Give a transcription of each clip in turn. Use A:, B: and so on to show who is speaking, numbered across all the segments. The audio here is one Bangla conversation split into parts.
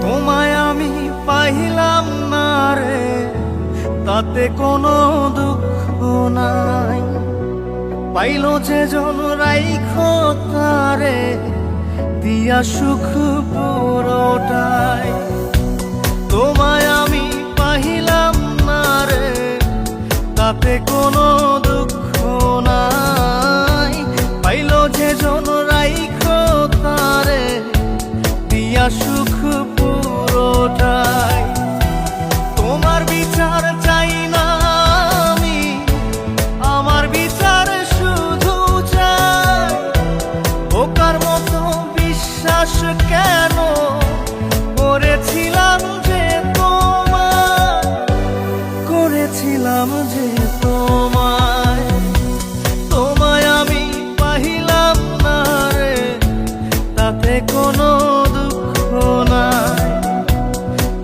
A: তোমায় আমি পাইলাম না রে, তাতে কোনো দুঃখ নাই। পাইল যে জন রাইখো তারে, দিয়া সুখ পুরোটাই। তোমায় আমি পাইলাম না রে, তাতে কোনো দুঃখ নাই। পাইল যে জন রাইখো তারে, দিয়া সুখ পুরোটাই। তোমার বিচার চাই না আমি, আমার বিচার শুধু চাই। বোকার মতো বিশ্বাস কেন করেছিলাম যে তোমায়, করেছিলাম যে তোমায়। তোমায় আমি পাইলাম না রে, তাতে কোনো দুঃখ নাই।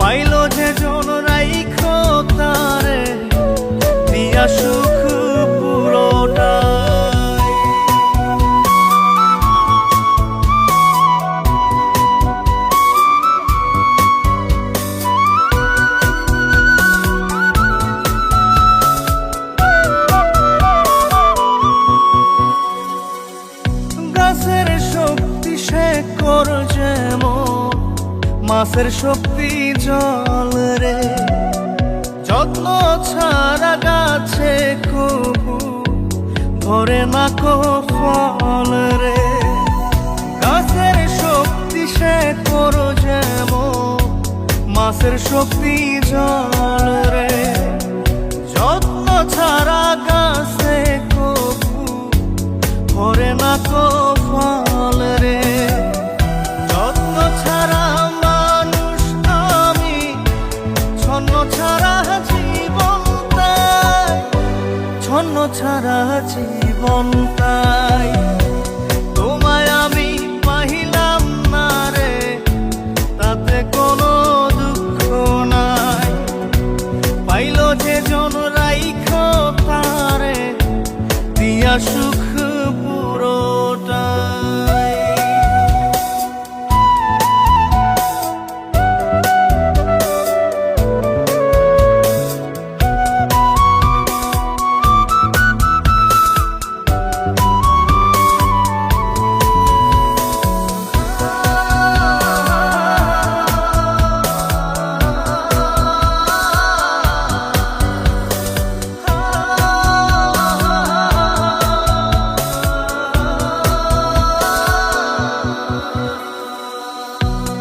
A: পাইল যে জন রাইখো তারে, দিয়া সুখ পুরোটাই। গাছের শক্তি শেকড় যেমন, মাছের শক্তি জল রে। যত্ন ছাড়া গাছে কবু ধরে না কো ফল রে। গাছের শক্তি শেকড় যেমন, মাছের শক্তি জল রে। যত্ন ছাড়া গাছে কবু ধরে না কো ফল রে। যত্ন ছাড়া মানুষ আমি, ছন্ন ছাড়া জীবন তাই, ছন্ন ছাড়া জীবন তাই। তোমায় আমি পাইলাম না রে, তাতে কোনো দুঃখ নাই। পাইল যে জন রাইখো তারে, দিয়া সুখ পুরোটাই।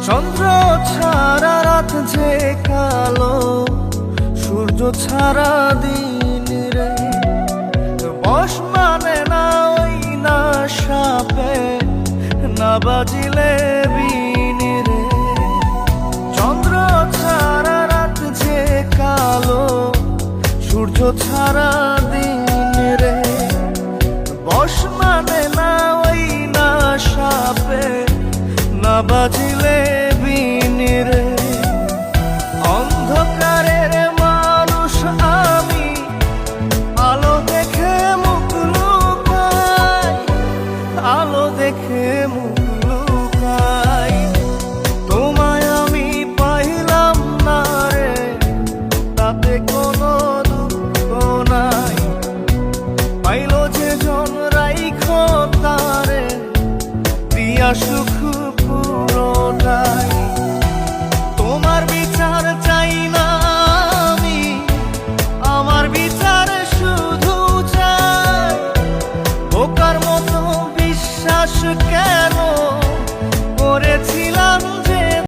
A: চন্দ্র ছাড়া রাত যে কালো, সূর্য ছাড়া দিন রে। বশ মানে না ওই না সাপে, না বাজিলে বিন রে। চন্দ্র ছাড়া রাত যে কালো, সূর্য ছাড়া দিন রে। বশ মানে না ওই না সাপে, না বাজিলে বিন রে। অন্ধকারের মানুষ আমি, আলো দেখে মুখ লুকাই, আলো দেখে মুখ লুকাই। তোমায় আমি পাইলাম না রে, তাতে কোনো দুঃখ নাই। পাইল যে জন রাইখো তারে, দিয়া সুখ পুরোটাই। তোমার বিচার চাই না আমি, আমার বিচার শুধু চাই। বোকার মতো বিশ্বাস কেন